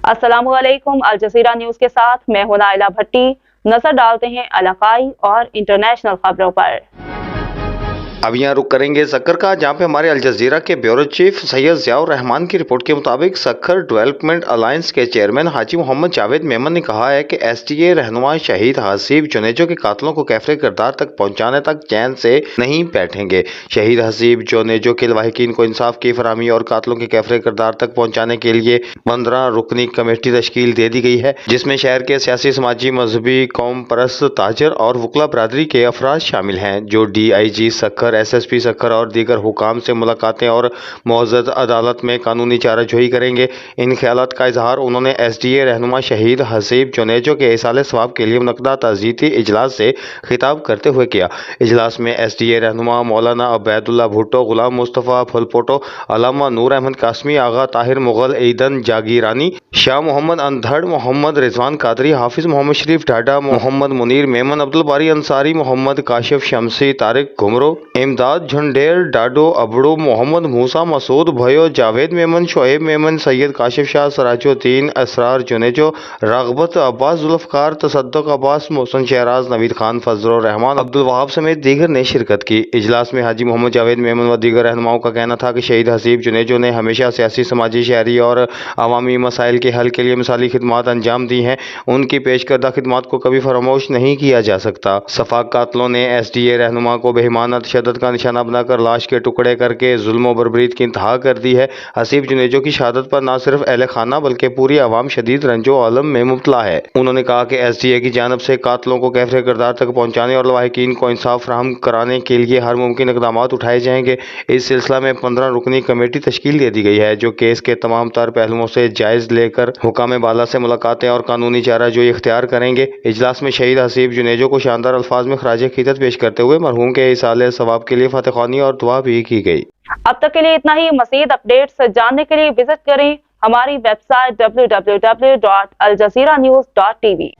अस्सलामुअलैकुम। Al Jazeera news के साथ मैं हूं नाइला भट्टी। नजर डालते हैं इलाकाई और इंटरनेशनल खबरों पर। अब यहाँ रुक करेंगे सक्खर का, जहाँ पे हमारे अल जज़ीरा के ब्यूरो चीफ सैयद ज़ियाउर रहमान की रिपोर्ट के मुताबिक सक्खर डेवलपमेंट अलायंस के चेयरमैन हाजी मोहम्मद जावेद मेमन ने कहा है कि STA रहनुमा शहीद हसीब जुनेजो के कातलों को कैफरे किरदार तक पहुँचाने तक चैन से नहीं बैठेंगे। शहीद हसीब जुनेजो के लवाहिकीन को इंसाफ की फराहमी और कातलों के कैफरे किरदार तक पहुँचाने के लिए 15 रुकनी कमेटी तश्कील दे दी गई है, जिसमें शहर के सियासी, समाजी, मजहबी, कौम परस्त, ताजर और वकला बरादरी के अफराद शामिल हैं, जो DIG सक्खर, SSP सक्खर और दीगर हुकाम से मुलाकातें और मौजूद अदालत में कानूनी चाराजोई करेंगे। इन ख्यालात का इजहार उन्होंने STA रहनुमा शहीद हसीब जुनेजो के इसाले सवाब के लिए मुनक्कदा ताज़ीयती इजलास से खिताब करते हुए किया। इजलास में STA रहनुमा मौलाना अबैदुल्ला भुट्टो, गुलाम मुस्तफ़ा फुलपोटो, अल्लामा नूर अहमद कासमी, आगा ताहिर मुगल, ईदन जागीरानी, शाह मोहम्मद अंधड़, मोहम्मद रिजवान कादरी, हाफिज मोहम्मद शरीफ ढाडा, मोहम्मद मुनीर मेमन, अब्दुल बारी अंसारी, मोहम्मद काशिफ शमसी, तारिक घुमरो, इमदाद झुंडेर, डाडो अबड़ो, मोहम्मद मूसा, मसूद भयो, जावेद मेमन, शोएब मेमन, सैयद काशिफ शाह, सराजुद्दीन, असरार जुनेजो, रागबत अब्बास, जुल्फकार, तसद्दुक अब्बास, मोहसन शहराज, नवीद खान, फजल रहमान, अब्दुल वहाब समेत दीगर ने शिरकत की। इजलास में हाजी मोहम्मद जावेद मेमन व दीगर रहनुमाओं का कहना था कि शहीद हसीब जुनेजो ने हमेशा सियासी, समाजी, शहरी और अवामी मसाइल के हल के लिए मिसाली खिदमात अंजाम दी हैं। उनकी पेश करदा खिदमात को कभी फरामोश नहीं किया जा सकता। सफाक कातलों ने STA रहनुमा को बेईमाना तशद्दुद का निशाना बनाकर लाश के टुकड़े करके जुल्म बर्बरीत की इंतहा कर दी है। हसीब जुनेजो की शहादत पर न सिर्फ अहले खाना बल्कि पूरी आवाम शदीद रंजो आलम में मुब्तला है। उन्होंने कहा कि STA की जानब से कातलों को कैफरे किरदार तक पहुँचाने और लवाहिकीन को इंसाफ फराहम कराने के लिए हर मुमकिन इक़दाम उठाए जाएंगे। इस सिलसिला में 15 रुकनी कमेटी तश्कील दे दी गई है, जो केस के तमाम तर पहलुओं से जायज़ लेकर हुकाम बाला से मुलाकातें और कानूनी चाराजोई इख्तियार करेंगे। इजलास में शहीद हसीब जुनेजो को शानदार अल्फाज में खराज अक़ीदत पेश करते हुए मरहूम के इसाले सवाब के लिए फतह ख्वानी और दुआ भी की गई। अब तक के लिए इतना ही। मज़ीद अपडेट्स जानने के लिए विजिट करें हमारी वेबसाइट www.aljazeeranews.tv।